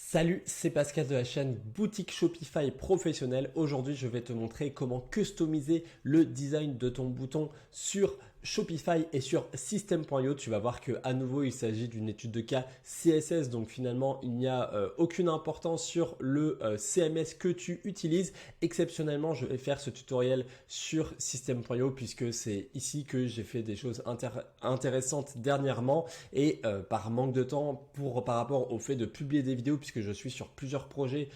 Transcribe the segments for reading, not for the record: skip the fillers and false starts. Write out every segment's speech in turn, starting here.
Salut, c'est Pascal de la chaîne Boutique Shopify Professionnelle. Aujourd'hui, je vais te montrer comment customiser le design de ton bouton sur Shopify et sur System.io. Tu vas voir que à nouveau, il s'agit d'une étude de cas CSS. Donc finalement, il n'y a aucune importance sur le CMS que tu utilises. Exceptionnellement, je vais faire ce tutoriel sur System.io puisque c'est ici que j'ai fait des choses intéressantes dernièrement et par manque de temps par rapport au fait de publier des vidéos puisque je suis sur plusieurs projets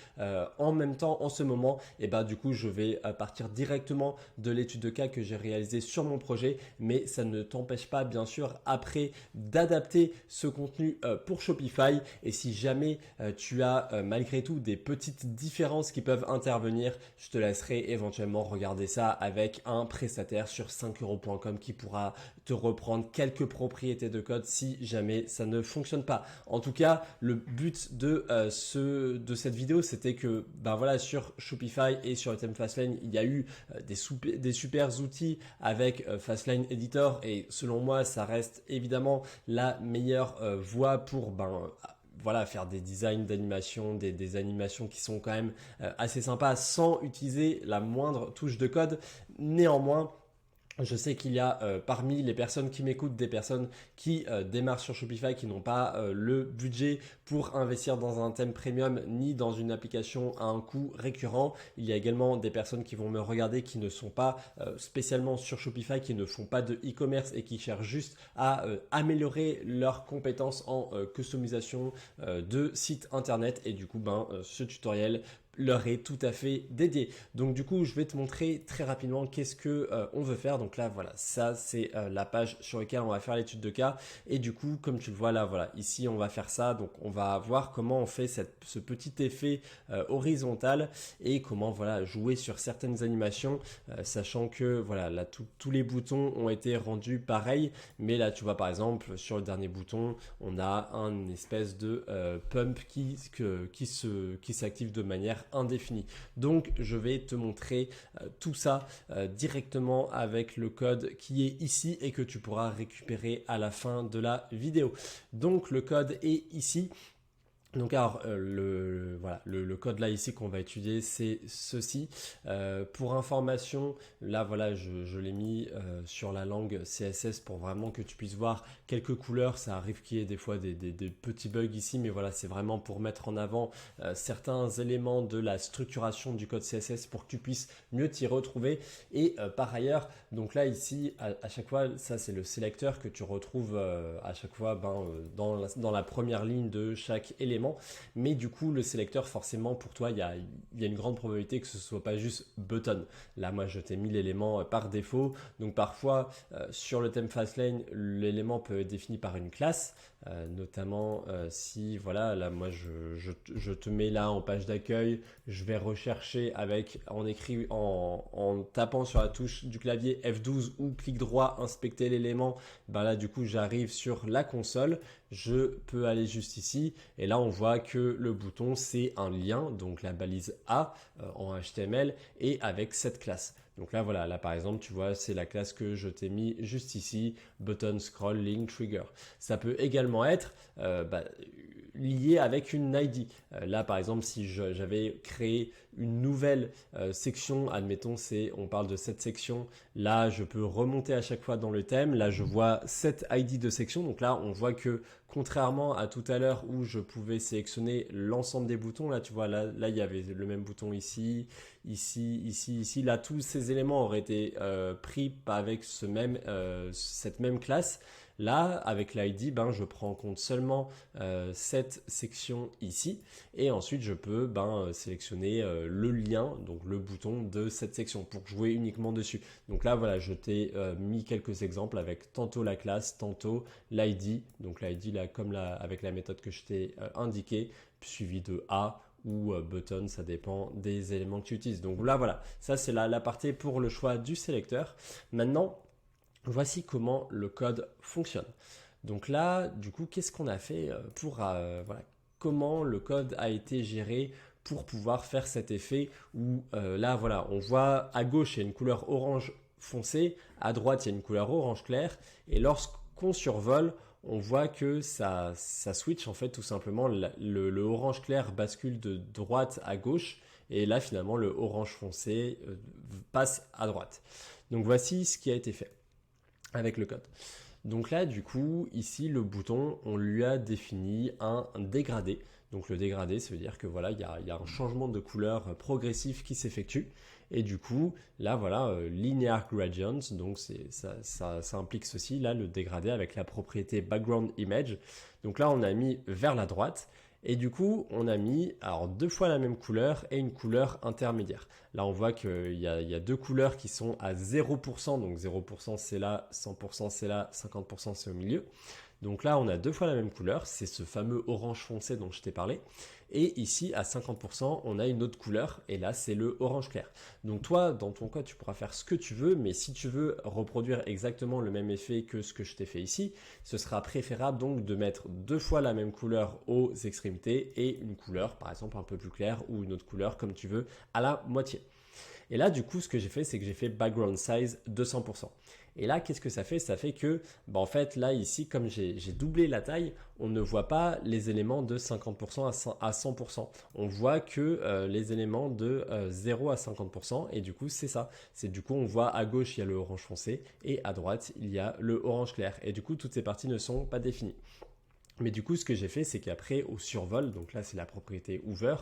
en même temps en ce moment, et du coup je vais partir directement de l'étude de cas que j'ai réalisée sur mon projet, mais ça ne t'empêche pas bien sûr après d'adapter ce contenu pour Shopify. Et si jamais tu as malgré tout des petites différences qui peuvent intervenir, je te laisserai éventuellement regarder ça avec un prestataire sur 5euros.com qui pourra te reprendre quelques propriétés de code si jamais ça ne fonctionne pas. En tout cas, le but de cette vidéo, c'était que voilà, sur Shopify et sur le thème Fastlane, il y a eu des super outils avec Fastlane Editor, et selon moi, ça reste évidemment la meilleure voie pour voilà, faire des designs d'animation, des animations qui sont quand même assez sympas sans utiliser la moindre touche de code. Néanmoins, je sais qu'il y a parmi les personnes qui m'écoutent des personnes qui démarrent sur Shopify qui n'ont pas le budget pour investir dans un thème premium ni dans une application à un coût récurrent. Il y a également des personnes qui vont me regarder qui ne sont pas spécialement sur Shopify, qui ne font pas de e-commerce et qui cherchent juste à améliorer leurs compétences en customisation de sites internet. Et du coup, ce tutoriel leur est tout à fait dédié. Donc du coup, je vais te montrer très rapidement qu'est-ce que on veut faire. Donc là, voilà, ça c'est la page sur laquelle on va faire l'étude de cas. Et du coup, comme tu le vois là, voilà, ici on va faire ça. Donc on va voir comment on fait ce petit effet horizontal et comment voilà jouer sur certaines animations, sachant que voilà là tous les boutons ont été rendus pareils. Mais là, tu vois par exemple sur le dernier bouton, on a un espèce de pump qui s'active de manière indéfinie. Donc je vais te montrer tout ça directement avec le code qui est ici et que tu pourras récupérer à la fin de la vidéo. Donc le code est ici. Donc alors le code là ici qu'on va étudier, c'est ceci. Pour information, là voilà, je l'ai mis sur la langue CSS pour vraiment que tu puisses voir quelques couleurs. Ça arrive qu'il y ait des fois des petits bugs ici, mais voilà, c'est vraiment pour mettre en avant certains éléments de la structuration du code CSS pour que tu puisses mieux t'y retrouver. Et par ailleurs, donc là ici à chaque fois, ça c'est le sélecteur que tu retrouves à chaque fois dans la première ligne de chaque élément. Mais du coup, le sélecteur, forcément, pour toi, il y a une grande probabilité que ce soit pas juste button. Là, moi, je t'ai mis l'élément par défaut. Donc, parfois, sur le thème Fastlane, l'élément peut être défini par une classe, notamment si, voilà, là, moi, je te mets là en page d'accueil. Je vais rechercher en tapant sur la touche du clavier F12 ou clic droit, inspecter l'élément. Là, du coup, j'arrive sur la console. Je peux aller juste ici et là, on voit que le bouton, c'est un lien, donc la balise A en HTML et avec cette classe. Donc là, voilà, là par exemple, tu vois, c'est la classe que je t'ai mis juste ici, button, scroll, link, trigger. Ça peut également être lié avec une ID. Là, par exemple, si j'avais créé une nouvelle section, admettons, on parle de cette section, là, je peux remonter à chaque fois dans le thème. Là, je vois cette ID de section. Donc là, on voit que contrairement à tout à l'heure où je pouvais sélectionner l'ensemble des boutons, là, tu vois, là, il y avait le même bouton ici, ici. Là, tous ces éléments auraient été pris avec cette même classe. Là, avec l'ID, je prends en compte seulement cette section ici, et ensuite je peux sélectionner le lien, donc le bouton de cette section pour jouer uniquement dessus. Donc là, voilà, je t'ai mis quelques exemples avec tantôt la classe, tantôt l'ID. Donc l'ID là, avec la méthode que je t'ai indiquée, suivi de A ou button, ça dépend des éléments que tu utilises. Donc là, voilà, ça c'est la partie pour le choix du sélecteur. Maintenant, voici comment le code fonctionne. Donc là, du coup, qu'est-ce qu'on a fait pour voilà, comment le code a été géré pour pouvoir faire cet effet où là, voilà, on voit à gauche, il y a une couleur orange foncé, à droite, il y a une couleur orange clair, et lorsqu'on survole, on voit que ça switch en fait tout simplement, le orange clair bascule de droite à gauche, et là finalement le orange foncé passe à droite. Donc voici ce qui a été fait avec le code. Donc là, du coup, ici, le bouton, on lui a défini un dégradé. Donc le dégradé, ça veut dire que voilà, il y a un changement de couleur progressif qui s'effectue. Et du coup, là, voilà, linear gradient, donc ça implique ceci, là, le dégradé avec la propriété background image. Donc là, on a mis vers la droite. Et du coup, on a mis alors 2 fois la même couleur et une couleur intermédiaire. Là, on voit qu'il y a 2 couleurs qui sont à 0%. Donc 0% c'est là, 100% c'est là, 50% c'est au milieu. Donc là, on a 2 fois la même couleur. C'est ce fameux orange foncé dont je t'ai parlé. Et ici, à 50%, on a une autre couleur. Et là, c'est le orange clair. Donc toi, dans ton code, tu pourras faire ce que tu veux. Mais si tu veux reproduire exactement le même effet que ce que je t'ai fait ici, ce sera préférable donc de mettre 2 fois la même couleur aux extrémités et une couleur, par exemple, un peu plus claire ou une autre couleur, comme tu veux, à la moitié. Et là, du coup, ce que j'ai fait, c'est que j'ai fait background size 200%. Et là, qu'est-ce que ça fait? Ça fait que, en fait, là, ici, comme j'ai doublé la taille, on ne voit pas les éléments de 50% à 100%. On voit que les éléments de 0 à 50%. Et du coup, c'est ça. C'est du coup, on voit à gauche, il y a le orange foncé et à droite, il y a le orange clair. Et du coup, toutes ces parties ne sont pas définies. Mais du coup, ce que j'ai fait, c'est qu'après, au survol, donc là, c'est la propriété over,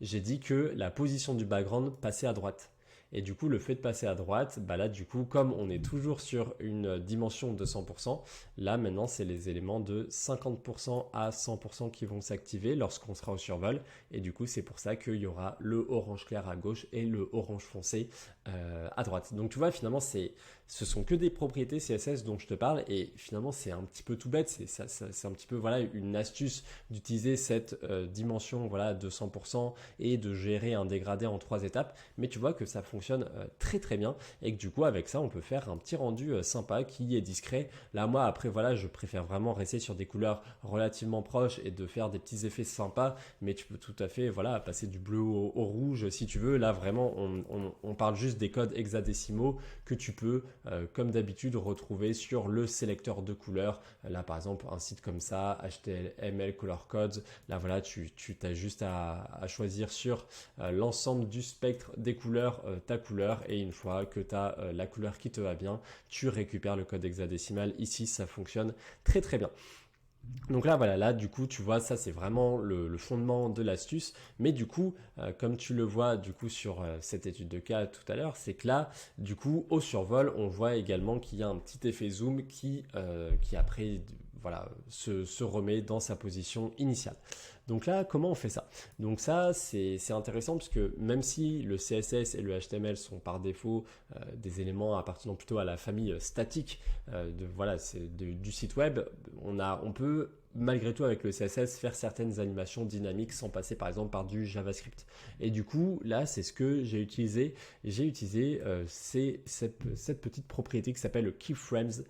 j'ai dit que la position du background passait à droite. Et du coup, le fait de passer à droite, là, du coup, comme on est toujours sur une dimension de 100%, là, maintenant, c'est les éléments de 50% à 100% qui vont s'activer lorsqu'on sera au survol. Et du coup, c'est pour ça qu'il y aura le orange clair à gauche et le orange foncé à droite. Donc, tu vois, finalement, ce sont que des propriétés CSS dont je te parle. Et finalement, c'est un petit peu tout bête. C'est un petit peu, voilà, une astuce d'utiliser cette dimension, voilà, de 100% et de gérer un dégradé en 3 étapes. Mais tu vois que ça fonctionne très très bien et que du coup avec ça on peut faire un petit rendu sympa qui est discret. Là moi après voilà, je préfère vraiment rester sur des couleurs relativement proches et de faire des petits effets sympas, mais tu peux tout à fait voilà passer du bleu au rouge si tu veux. Là vraiment on parle juste des codes hexadécimaux que tu peux comme d'habitude retrouver sur le sélecteur de couleurs. Là par exemple un site comme ça, HTML Color Codes, là voilà tu as juste à choisir sur l'ensemble du spectre des couleurs ta couleur, et une fois que tu as la couleur qui te va bien, tu récupères le code hexadécimal. Ici ça fonctionne très très bien. Donc là, voilà, là, du coup, tu vois, ça, c'est vraiment le fondement de l'astuce. Mais du coup, comme tu le vois, du coup, sur cette étude de cas tout à l'heure, c'est que là, du coup, au survol, on voit également qu'il y a un petit effet zoom qui après, voilà, se remet dans sa position initiale. Donc là, comment on fait ça? Donc ça, c'est intéressant parce que même si le CSS et le HTML sont par défaut des éléments appartenant plutôt à la famille statique du site web, on peut malgré tout avec le CSS faire certaines animations dynamiques sans passer par exemple par du JavaScript. Et du coup là c'est ce que j'ai utilisé. J'ai utilisé cette petite propriété qui s'appelle le keyframes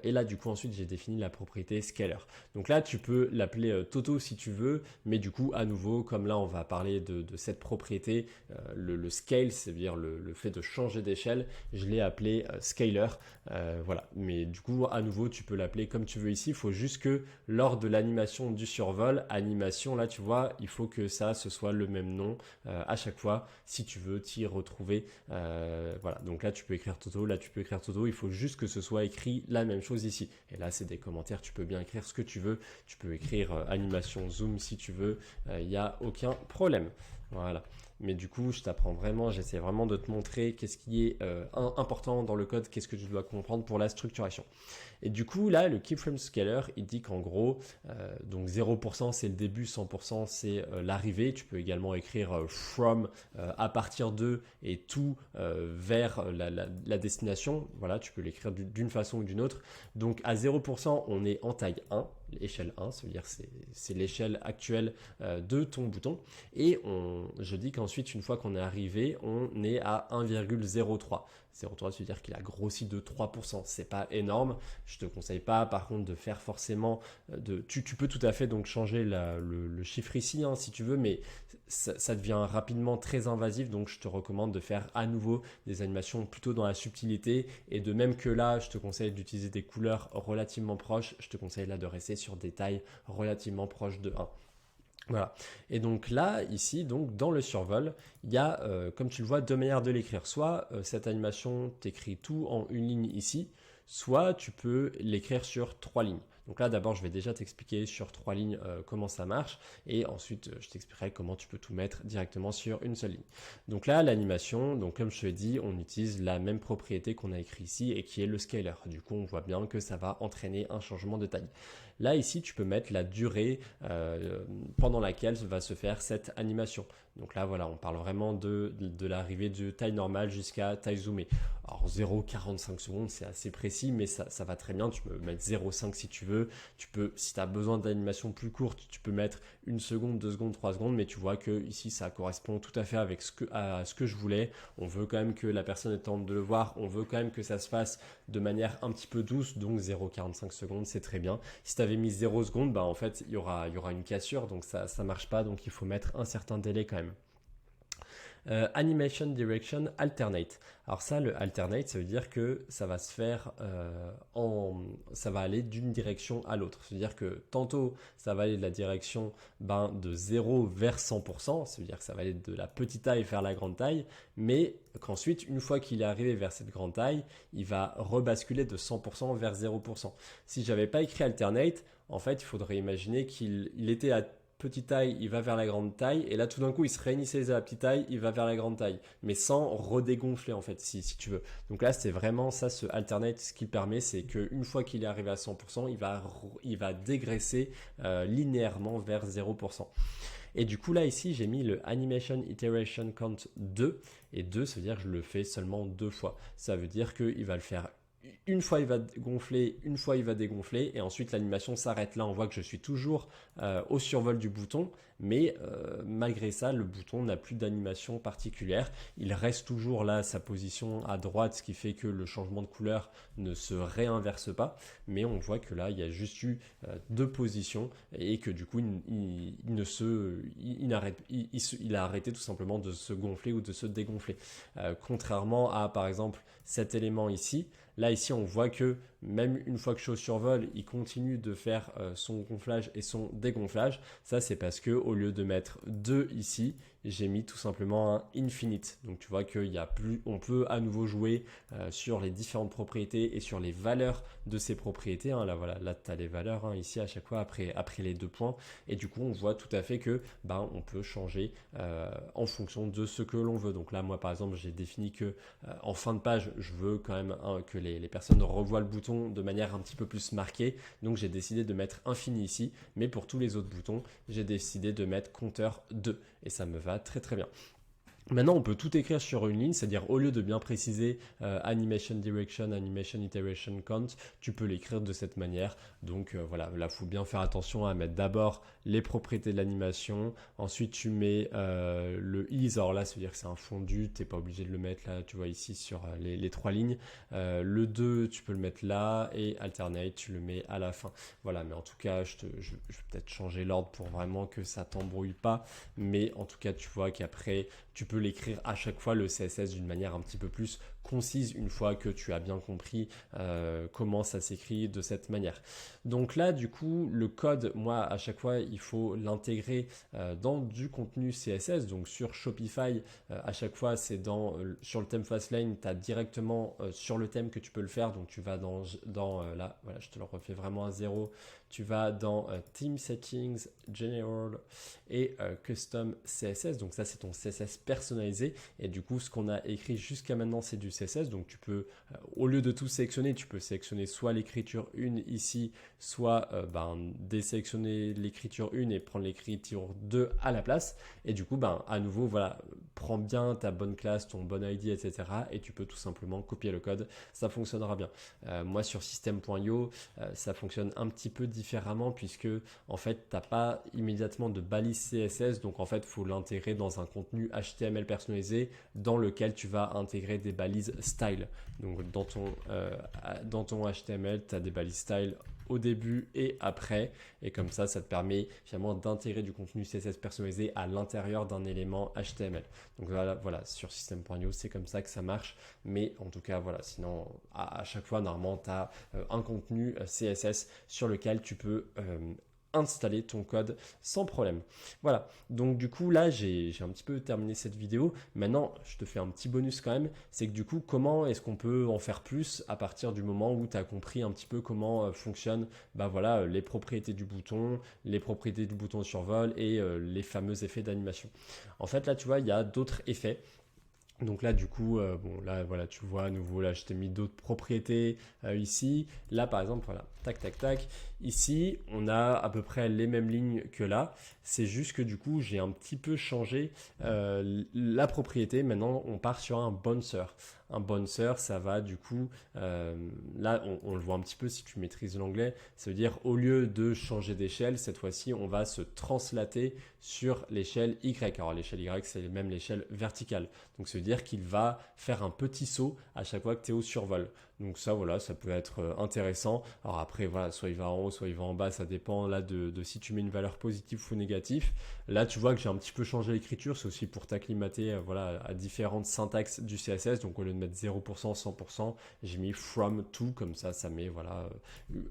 et là du coup ensuite j'ai défini la propriété scaler. Donc là tu peux l'appeler Toto si tu veux, mais du coup à nouveau comme là on va parler de cette propriété, le scale, c'est-à-dire le fait de changer d'échelle, je l'ai appelé scaler. Voilà, mais du coup à nouveau tu peux l'appeler comme tu veux ici. Il faut juste que lors de l'animation du survol, animation là tu vois, il faut que ça ce soit le même nom à chaque fois si tu veux t'y retrouver. Voilà, donc là tu peux écrire Toto, là tu peux écrire Toto, il faut juste que ce soit écrit la même chose ici. Et là c'est des commentaires, tu peux bien écrire ce que tu veux, tu peux écrire animation zoom si tu veux, il n'y a aucun problème. Voilà. Mais du coup, je t'apprends vraiment, j'essaie vraiment de te montrer qu'est-ce qui est important dans le code, qu'est-ce que tu dois comprendre pour la structuration. Et du coup, là, le keyframe scaler, il dit qu'en gros, donc 0% c'est le début, 100% c'est l'arrivée. Tu peux également écrire from à partir de et tout vers la destination. Voilà, tu peux l'écrire d'une façon ou d'une autre. Donc à 0%, on est en taille 1. L'échelle 1, ça veut dire c'est l'échelle actuelle de ton bouton. Et je dis qu'ensuite, une fois qu'on est arrivé, on est à 1,03. 0,3, c'est-à-dire qu'il a grossi de 3%. C'est pas énorme. Je te conseille pas, par contre, de faire forcément tu peux tout à fait donc changer le chiffre ici, hein, si tu veux, mais ça devient rapidement très invasif. Donc, je te recommande de faire à nouveau des animations plutôt dans la subtilité. Et de même que là, je te conseille d'utiliser des couleurs relativement proches. Je te conseille là de rester sur des tailles relativement proches de 1. Voilà. Et donc là, ici, donc dans le survol, il y a, comme tu le vois, deux manières de l'écrire. Soit cette animation t'écrit tout en une ligne ici, soit tu peux l'écrire sur 3 lignes. Donc là, d'abord, je vais déjà t'expliquer sur 3 lignes comment ça marche, et ensuite, je t'expliquerai comment tu peux tout mettre directement sur une seule ligne. Donc là, l'animation, donc comme je te l'ai dit, on utilise la même propriété qu'on a écrit ici et qui est le scaler. Du coup, on voit bien que ça va entraîner un changement de taille. Là, ici, tu peux mettre la durée pendant laquelle va se faire cette animation. Donc là, voilà, on parle vraiment de l'arrivée de taille normale jusqu'à taille zoomée. Alors 0,45 secondes, c'est assez précis, mais ça va très bien. Tu peux mettre 0,5 si tu veux. Tu peux, si tu as besoin d'animation plus courte, tu peux mettre 1 seconde, 2 secondes, 3 secondes, mais tu vois que ici, ça correspond tout à fait avec à ce que je voulais. On veut quand même que la personne ait le temps de le voir. On veut quand même que ça se fasse de manière un petit peu douce, donc 0,45 secondes, c'est très bien. Si tu avais mis 0 secondes, bah en fait, il y aura une cassure, donc ça marche pas, donc il faut mettre un certain délai quand même. Animation Direction Alternate. Alors ça, le alternate, ça veut dire que ça va se faire ça va aller d'une direction à l'autre. C'est-à-dire que tantôt, ça va aller de la direction de 0 vers 100%, ça veut dire que ça va aller de la petite taille vers la grande taille, mais qu'ensuite, une fois qu'il est arrivé vers cette grande taille, il va rebasculer de 100% vers 0%. Si j'avais pas écrit alternate, en fait, il faudrait imaginer qu'il était à petite taille, il va vers la grande taille, et là tout d'un coup il se réinitialise à la petite taille, il va vers la grande taille, mais sans redégonfler en fait, si tu veux. Donc là c'est vraiment ça, ce alternate, ce qu'il permet, c'est qu'une fois qu'il est arrivé à 100%, il va dégraisser linéairement vers 0%. Et du coup là ici j'ai mis le Animation Iteration Count 2, et 2 ça veut dire que je le fais seulement 2 fois. Ça veut dire qu'il va le faire une fois il va gonfler, une fois il va dégonfler, et ensuite l'animation s'arrête. Là on voit que je suis toujours au survol du bouton, mais malgré ça le bouton n'a plus d'animation particulière. Il reste toujours là sa position à droite, ce qui fait que le changement de couleur ne se réinverse pas, mais on voit que là il y a juste eu deux positions, et que du coup il a arrêté tout simplement de se gonfler ou de se dégonfler. Contrairement à par exemple cet élément ici. Là, ici, on voit que même une fois que je suis au survol, il continue de faire son gonflage et son dégonflage. Ça, c'est parce que au lieu de mettre 2 ici, j'ai mis tout simplement un infinite. Donc, tu vois on peut à nouveau jouer sur les différentes propriétés et sur les valeurs de ces propriétés. Hein. Là, voilà, là, tu as les valeurs hein, ici à chaque fois après les 2 points. Et du coup, on voit tout à fait que on peut changer en fonction de ce que l'on veut. Donc là, moi, par exemple, j'ai défini que en fin de page, je veux quand même que les personnes revoient le bouton de manière un petit peu plus marquée. Donc, j'ai décidé de mettre infini ici. Mais pour tous les autres boutons, j'ai décidé de mettre compteur 2. Et ça me va très très bien. Maintenant, on peut tout écrire sur une ligne, c'est-à-dire au lieu de bien préciser Animation Direction, Animation Iteration Count, tu peux l'écrire de cette manière. Donc voilà, là, il faut bien faire attention à mettre d'abord les propriétés de l'animation. Ensuite, tu mets le ease. Alors là, ça veut dire que c'est un fondu, tu n'es pas obligé de le mettre là, tu vois ici sur les 3 lignes. Le 2, tu peux le mettre là, et alternate, tu le mets à la fin. Voilà, mais en tout cas, je vais peut-être changer l'ordre pour vraiment que ça t'embrouille pas. Mais en tout cas, tu vois qu'après, tu peux l'écrire à chaque fois le CSS d'une manière un petit peu plus concise une fois que tu as bien compris comment ça s'écrit de cette manière. Donc là, du coup, le code, moi, à chaque fois, il faut l'intégrer dans du contenu CSS. Donc sur Shopify, à chaque fois, c'est sur le thème Fastlane, tu as directement sur le thème que tu peux le faire. Donc tu vas dans là, voilà, je te le refais vraiment à 0. Tu vas dans Theme Settings, General et Custom CSS. Donc ça, c'est ton CSS personnalisé. Et du coup, ce qu'on a écrit jusqu'à maintenant, c'est du CSS. Donc tu peux, au lieu de tout sélectionner, tu peux sélectionner soit l'écriture 1 ici, soit désélectionner l'écriture 1 et prendre l'écriture 2 à la place. Et du coup, à nouveau, voilà, prends bien ta bonne classe, ton bon ID, etc. Et tu peux tout simplement copier le code. Ça fonctionnera bien. Moi, sur system.io, ça fonctionne un petit peu différemment puisque, en fait, tu n'as pas immédiatement de balise CSS. Donc, en fait, il faut l'intégrer dans un contenu HTML personnalisé dans lequel tu vas intégrer des balises style. Donc, dans ton HTML, tu as des balises style au début et après, et comme ça te permet finalement d'intégrer du contenu CSS personnalisé à l'intérieur d'un élément HTML. Donc voilà, sur system.io c'est comme ça que ça marche, mais en tout cas voilà, sinon à chaque fois normalement tu as un contenu CSS sur lequel tu peux installer ton code sans problème. Voilà, donc du coup là j'ai un petit peu terminé cette vidéo. Maintenant je te fais un petit bonus quand même, c'est que du coup comment est-ce qu'on peut en faire plus à partir du moment où tu as compris un petit peu comment fonctionnent les propriétés du bouton, les propriétés du bouton survol et les fameux effets d'animation. En fait là tu vois il y a d'autres effets. Donc là, du coup, là, voilà, tu vois à nouveau, là, je t'ai mis d'autres propriétés ici. Là, par exemple, voilà, tac, tac, tac. Ici, on a à peu près les mêmes lignes que là. C'est juste que du coup, j'ai un petit peu changé la propriété. Maintenant, on part sur un bouncer. Un bouncer, ça va du coup, là, on le voit un petit peu si tu maîtrises l'anglais. Ça veut dire, au lieu de changer d'échelle, cette fois-ci, on va se translater sur l'échelle Y. Alors, l'échelle Y, c'est même l'échelle verticale. Donc, ça veut dire qu'il va faire un petit saut à chaque fois que tu es au survol. Donc ça, voilà, ça peut être intéressant. Alors après, voilà, soit il va en haut, soit il va en bas, ça dépend là de si tu mets une valeur positive ou négative. Là, tu vois que j'ai un petit peu changé l'écriture, c'est aussi pour t'acclimater voilà, à différentes syntaxes du CSS. Donc au lieu de mettre 0%, 100%, j'ai mis from to, comme ça met voilà,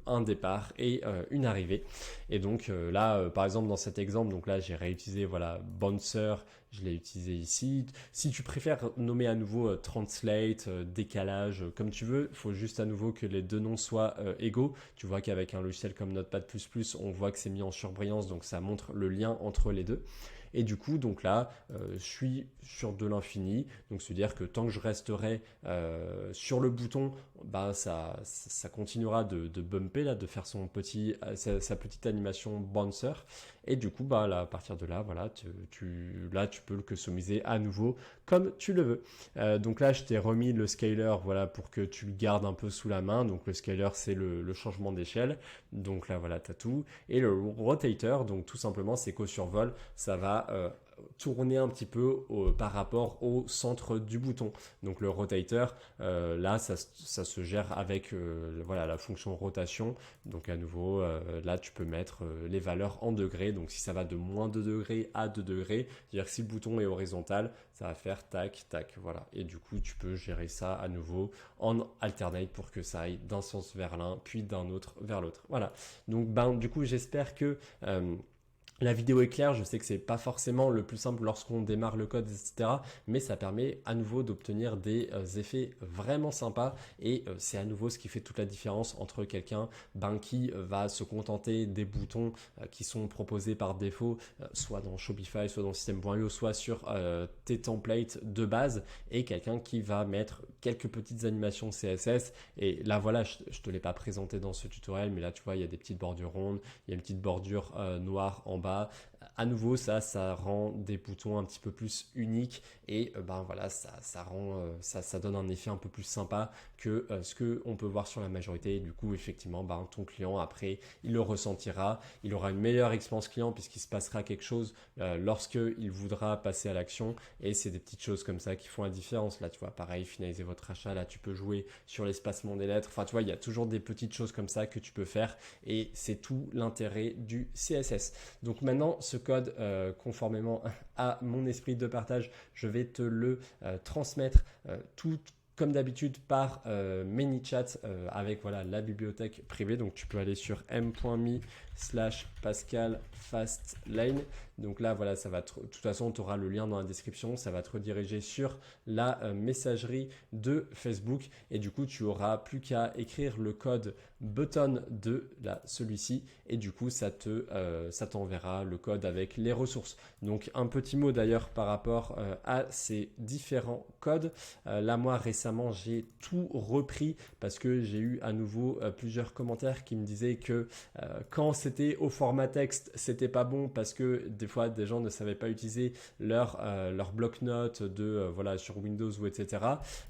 un départ et une arrivée. Et donc là, par exemple, dans cet exemple, donc là, j'ai réutilisé voilà, bouncer, je l'ai utilisé ici. Si tu préfères nommer à nouveau translate, décalage, comme tu veux, il faut juste à nouveau que les deux noms soient égaux. Tu vois qu'avec un logiciel comme Notepad++, on voit que c'est mis en surbrillance, donc ça montre le lien entre les deux. Et du coup, donc là, je suis sur de l'infini. Donc, c'est-à-dire que tant que je resterai sur le bouton, ça continuera de bumper, là, de faire sa petite animation bouncer. Et du coup, là, à partir de là, voilà, tu peux le customiser à nouveau comme tu le veux. Donc là, je t'ai remis le scaler, voilà, pour que tu le gardes un peu sous la main. Donc le scaler, c'est le changement d'échelle. Donc là, voilà, tu as tout. Et le rotator, donc tout simplement, c'est qu'au survol, ça va tourner un petit peu par rapport au centre du bouton. Donc le rotator, là, ça se gère avec voilà, la fonction rotation. Donc à nouveau, là, tu peux mettre les valeurs en degrés. Donc si ça va de moins 2 degrés à 2 degrés, c'est-à-dire que si le bouton est horizontal, ça va faire tac, tac, voilà. Et du coup, tu peux gérer ça à nouveau en alternate pour que ça aille d'un sens vers l'un, puis d'un autre vers l'autre. Voilà. Donc, du coup, j'espère que la vidéo est claire, je sais que c'est pas forcément le plus simple lorsqu'on démarre le code, etc. Mais ça permet à nouveau d'obtenir des effets vraiment sympas et c'est à nouveau ce qui fait toute la différence entre quelqu'un qui va se contenter des boutons qui sont proposés par défaut, soit dans Shopify, soit dans System.io, soit sur tes templates de base, et quelqu'un qui va mettre quelques petites animations CSS. Et là, voilà, je te l'ai pas présenté dans ce tutoriel, mais là, tu vois, il y a des petites bordures rondes, il y a une petite bordure noire en bas. À nouveau, ça rend des boutons un petit peu plus uniques et voilà, ça donne un effet un peu plus sympa que ce qu'on peut voir sur la majorité. Et du coup, effectivement, ton client, après, il le ressentira. Il aura une meilleure expérience client puisqu'il se passera quelque chose lorsqu'il voudra passer à l'action. Et c'est des petites choses comme ça qui font la différence. Là, tu vois, pareil, finaliser votre achat. Là, tu peux jouer sur l'espacement des lettres. Enfin, tu vois, il y a toujours des petites choses comme ça que tu peux faire et c'est tout l'intérêt du CSS. Donc maintenant, ce code, conformément à mon esprit de partage, je vais te le transmettre tout comme d'habitude par ManyChat avec voilà, la bibliothèque privée. Donc tu peux aller sur m.me/Pascal Fastlane. Donc là, voilà, ça va de toute façon, tu auras le lien dans la description. Ça va te rediriger sur la messagerie de Facebook. Et du coup, tu auras plus qu'à écrire le code button de celui-ci. Et du coup, ça t'enverra le code avec les ressources. Donc, un petit mot d'ailleurs par rapport à ces différents codes. Là, moi, récemment, récemment, j'ai tout repris parce que j'ai eu à nouveau plusieurs commentaires qui me disaient que quand c'était au format texte, c'était pas bon parce que des fois, des gens ne savaient pas utiliser leur bloc-notes voilà, sur Windows ou etc.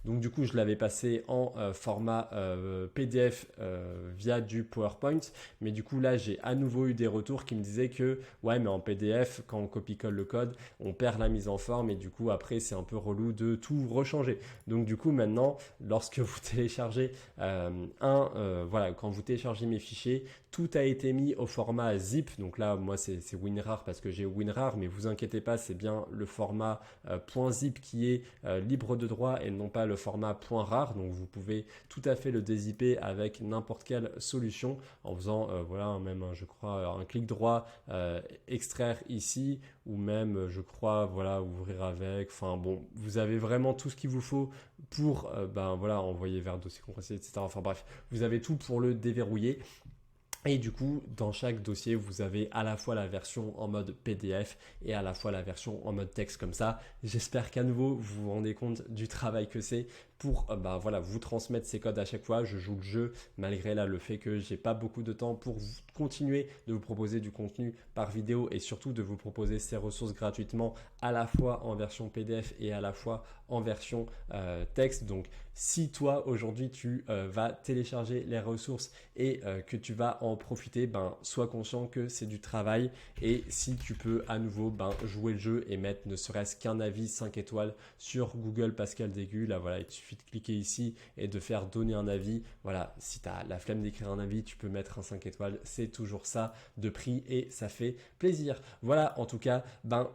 Donc du coup, je l'avais passé en format PDF via du PowerPoint. Mais du coup, là, j'ai à nouveau eu des retours qui me disaient que ouais, mais en PDF, quand on copie-colle le code, on perd la mise en forme et du coup, après, c'est un peu relou de tout rechanger. Donc du coup, maintenant, lorsque vous téléchargez voilà, quand vous téléchargez mes fichiers, tout a été mis au format zip. Donc là, moi, c'est WinRAR parce que j'ai WinRAR, mais vous inquiétez pas, c'est bien le format .zip qui est libre de droit et non pas le format .rar. Donc vous pouvez tout à fait le dézipper avec n'importe quelle solution en faisant voilà, même je crois un clic droit, extraire ici, ou même je crois voilà, ouvrir avec. Enfin bon, vous avez vraiment tout ce qu'il vous faut pour ben voilà, envoyer vers dossier compressé, etc. Enfin bref, vous avez tout pour le déverrouiller. Et du coup, dans chaque dossier, vous avez à la fois la version en mode PDF et à la fois la version en mode texte comme ça. J'espère qu'à nouveau, vous vous rendez compte du travail que c'est pour bah, voilà, vous transmettre ces codes à chaque fois. Je joue le jeu malgré là, le fait que j'ai pas beaucoup de temps pour continuer de vous proposer du contenu par vidéo et surtout de vous proposer ces ressources gratuitement à la fois en version PDF et à la fois en version texte. Donc si toi aujourd'hui tu vas télécharger les ressources et que tu vas en profiter, ben, sois conscient que c'est du travail et si tu peux à nouveau jouer le jeu et mettre ne serait-ce qu'un avis 5 étoiles sur Google Pascal Dégu, là voilà, il te suffit de cliquer ici et de faire donner un avis. Voilà, si tu as la flemme d'écrire un avis, tu peux mettre un 5 étoiles, c'est toujours ça de prix et ça fait plaisir. Voilà, en tout cas,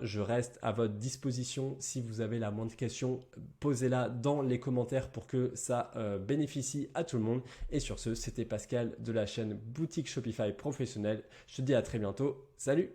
je reste à votre disposition. Si vous avez la moindre question, posez-la dans les commentaires pour que ça bénéficie à tout le monde. Et sur ce, c'était Pascal de la chaîne Boutique Shopify Professionnelle. Je te dis à très bientôt. Salut!